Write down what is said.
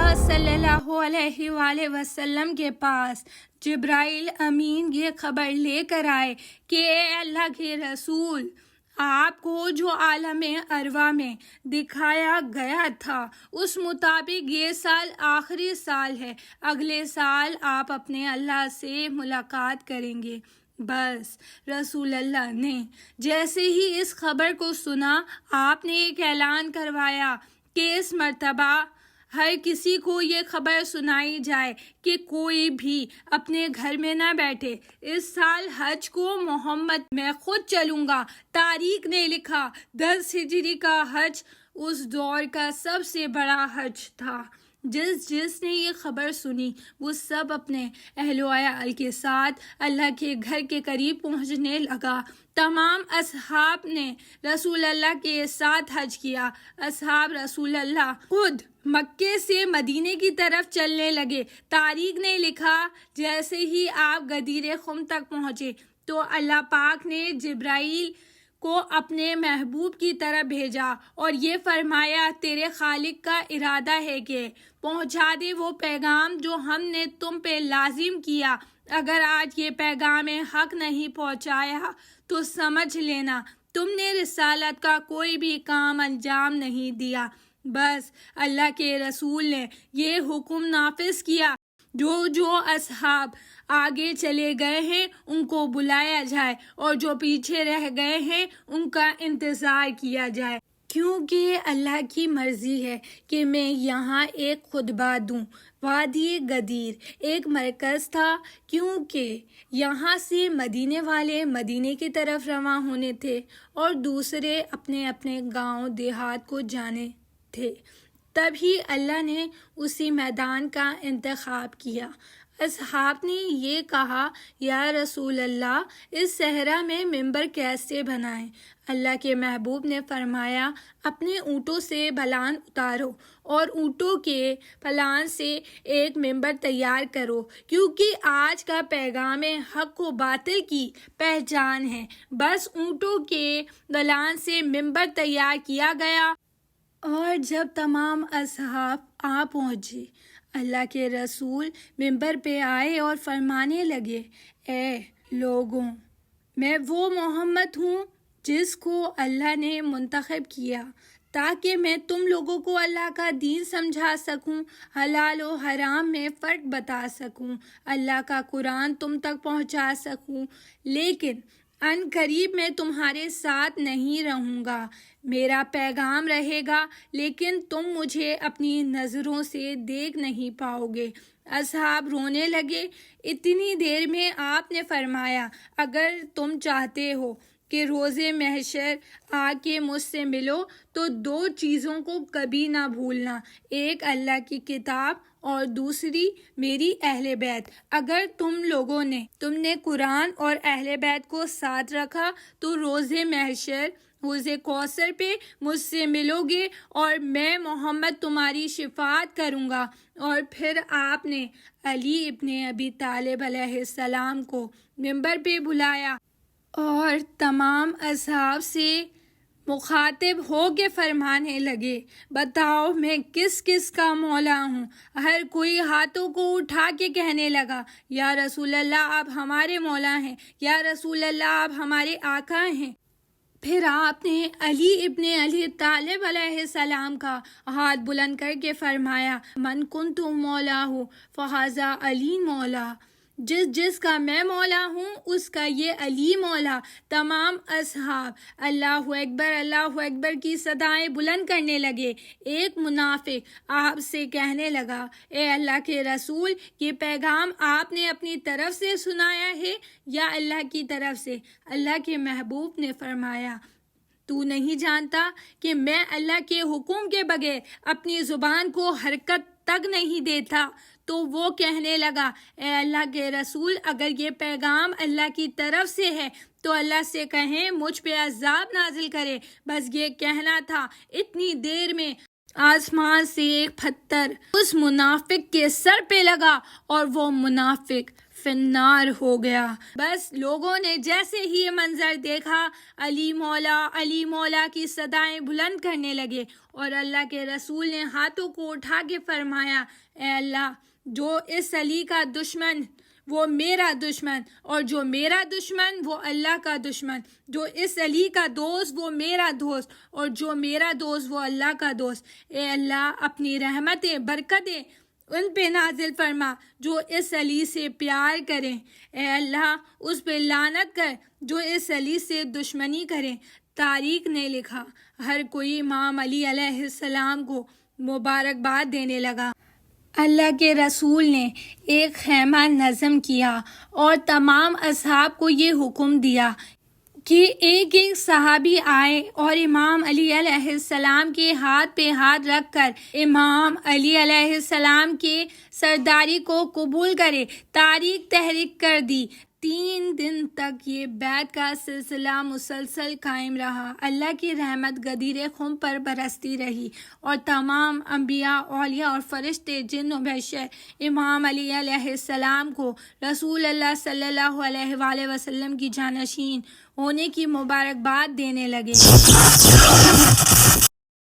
اللہ सल्लल्लाहु अलैहि वसल्लम के पास जिब्राइल अमीन ये खबर लेकर आए कि ए अल्लाह के रसूल, आपको जो आलम अरवा में दिखाया गया था उस मुताबिक ये साल आखिरी साल है, अगले साल आप अपने अल्लाह से मुलाकात करेंगे। बस रसूल अल्लाह ने जैसे ही इस खबर को सुना, आपने एक ऐलान करवाया कि इस मर्तबा हर किसी को ये खबर सुनाई जाए कि कोई भी अपने घर में ना बैठे। इस साल हज को मोहम्मद मैं खुद चलूँगा। तारीख ने लिखा 10 हिजरी का हज उस दौर का सबसे बड़ा हज था। जिसने ये खबर सुनी वो सब अपने अहलो अयाल के साथ अल्लाह के घर के करीब पहुंचने लगा। तमाम असहाब ने रसूल अल्लाह के साथ हज किया। असहाब रसूल अल्लाह खुद मक्के से मदीने की तरफ चलने लगे। तारीख ने लिखा जैसे ही आप गदीर खुम तक पहुँचे तो अल्लाह पाक ने जिब्राइल को अपने महबूब की तरफ भेजा और ये फरमाया, तेरे खालिक का इरादा है कि पहुंचा दे वो पैगाम जो हमने तुम पे लाजिम किया। अगर आज ये पैगाम हक नहीं पहुंचाया तो समझ लेना तुमने रिसालत का कोई भी काम अंजाम नहीं दिया। बस अल्लाह के रसूल ने ये हुक्म नाफिज किया, जो असहाब आगे चले गए हैं उनको बुलाया जाए और जो पीछे रह गए हैं उनका इंतज़ार किया जाए, क्योंकि अल्लाह की मर्ज़ी है कि मैं यहाँ एक खुतबा दूँ। वादी गदीर एक मरकज़ था, क्योंकि यहाँ से मदीने वाले मदीने की तरफ रवां होने थे और दूसरे अपने अपने गांव देहात को जाने थे। तभी अल्लाह ने उसी मैदान का इंतखाब किया। असहाब ने ये कहा, या रसूल अल्लाह, इस सहरा में मिंबर कैसे बनाएं? अल्लाह के महबूब ने फरमाया, अपने ऊँटों से भलान उतारो और ऊँटों के फलान से एक मिंबर तैयार करो, क्योंकि आज का पैगाम हक को बातिल की पहचान है। बस ऊँटों के भलान से मिंबर तैयार किया गया और जब तमाम असहाब आ पहुँचे, अल्लाह के रसूल मिंबर पे आए और फरमाने लगे, ए लोगों, मैं वो मोहम्मद हूँ जिसको अल्लाह ने मुंतखब किया ताकि मैं तुम लोगों को अल्लाह का दीन समझा सकूं, हलाल और हराम में फ़र्क बता सकूं, अल्लाह का कुरान तुम तक पहुँचा सकूं। लेकिन अन करीब मैं तुम्हारे साथ नहीं रहूँगा। मेरा पैगाम रहेगा लेकिन तुम मुझे अपनी नज़रों से देख नहीं पाओगे। असहाब रोने लगे। इतनी देर में आपने फरमाया, अगर तुम चाहते हो कि रोज़े महशर आके मुझसे मिलो तो 2 चीज़ों को कभी ना भूलना, एक अल्लाह की किताब और दूसरी मेरी अहले बैत। अगर तुमने कुरान और अहले बैत को साथ रखा तो रोज़े महशर हौज़े कौसर पे मुझसे मिलोगे और मैं मोहम्मद तुम्हारी शिफात करूँगा। और फिर आपने अली इब्ने अबी तालिब अलैहिस्सलाम को मिंबर पे बुलाया और तमाम असहाब से मुखातिब हो के फरमाने लगे, बताओ मैं किस किस का मौला हूँ। हर कोई हाथों को उठा के कहने लगा, या रसूल अल्लाह आप हमारे मौला हैं, या रसूल अल्लाह आप हमारे आका हैं। फिर आपने अली इब्ने अली तालिब अलैहिस्सलाम का हाथ बुलंद करके फरमाया, मन कुन्तु मौला हूँ फ़हाज़ा अली मौला, जिसका मैं मौला हूँ उसका ये अली मौला। तमाम असहाब अल्लाहु अकबर की सदाएं बुलंद करने लगे। एक मुनाफिक आपसे कहने लगा, ए अल्लाह के रसूल, ये पैगाम आपने अपनी तरफ से सुनाया है या अल्लाह की तरफ से? अल्लाह के महबूब ने फरमाया, तू नहीं जानता कि मैं अल्लाह के हुक्म के बगैर अपनी ज़ुबान को हरकत तक नहीं देता। तो वो कहने लगा, ए अल्लाह के रसूल, अगर ये पैगाम अल्लाह की तरफ से है तो अल्लाह से कहें मुझ पे अज़ाब नाजिल करे। बस ये कहना था। इतनी देर में आसमान से एक पत्थर उस मुनाफिक के सर पे लगा और वो मुनाफिक فنار ہو گیا۔ بس لوگوں نے جیسے ہی یہ منظر دیکھا علی مولا کی صدائیں بلند کرنے لگے، اور اللہ کے رسول نے ہاتھوں کو اٹھا کے فرمایا، اے اللہ، جو اس علی کا دشمن وہ میرا دشمن، اور جو میرا دشمن وہ اللہ کا دشمن، جو اس علی کا دوست وہ میرا دوست، اور جو میرا دوست وہ اللہ کا دوست۔ اے اللہ، اپنی رحمتیں برکتیں ان پہ نازل فرما جو اس علی سے پیار کریں۔ اے اللہ، اس پہ لعنت کر جو اس علی سے دشمنی کریں۔ تاریخ نے لکھا، ہر کوئی امام علی علیہ السلام کو مبارکباد دینے لگا۔ اللہ کے رسول نے ایک خیمہ نظم کیا اور تمام اصحاب کو یہ حکم دیا کہ ایک ایک صحابی آئے اور امام علی علیہ السلام کے ہاتھ پہ ہاتھ رکھ کر امام علی علیہ السلام کے سرداری کو قبول کرے۔ تاریخ تحریک کر دی۔ 3 دن تک یہ بیعت کا سلسلہ مسلسل قائم رہا۔ اللہ کی رحمت غدیر خم پر برستی رہی، اور تمام انبیاء، اولیاء اور فرشتے، جن و بشر امام علی علیہ السلام کو رسول اللہ صلی اللہ علیہ وآلہ وسلم کی جانشین ہونے کی مبارکباد دینے لگے۔